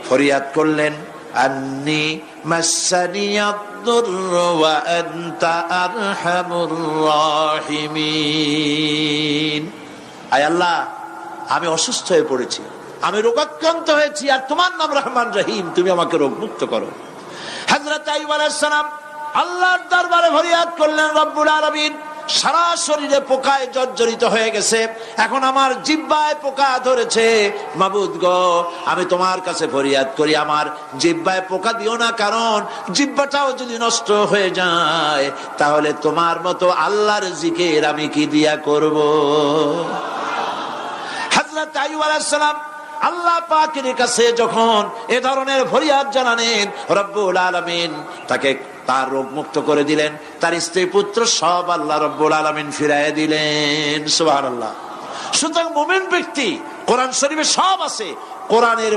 ফরিয়াদ করলেন, আন্নী মাসানিয়াদ-দুররু ওয়া আনতা আরহামুর রাহিমিন। আয় আল্লাহ, আমি অসুস্থ হয়ে পড়েছি, আমি রোগাক্রান্ত হয়েছি, আর তোমার নাম রহমান রহিম, তুমি আমাকে রোগমুক্ত করো। হযরত আইয়ুব আলাইহিস সালাম আল্লাহর দরবারে ফরিয়াদ করলেন, রব্বুল আলামিন, সারা শরীরে পোকায় জর্জরিত হয়ে গেছে, এখন আমার জিহ্বায় পোকা ধরেছে, মাবুদ গো, আমি তোমার কাছে ফরিয়াদ করি, আমার জিহ্বায় পোকা দিও না, কারণ জিহ্বাটাও যদি নষ্ট হয়ে যায় তাহলে তোমার মতো আল্লাহর জিকির আমি কি দিয়া করব। হযরত আইয়ুব আলাইহিস সালাম আল্লাহ পাকের কাছে যখন এ ধরনের ফরিয়াদ জানালেন, রব্বুল আলামিন তাকে তার রোগ মুক্ত করে দিলেন, তার স্ত্রী পুত্র সব আল্লাহ রব্বুল আলামিন ফিরাইয়া দিলেন। সুবহানাল্লাহ। সুতরাং মুমিন ব্যক্তি, কোরআন শরীফে সব আছে, কোরআনের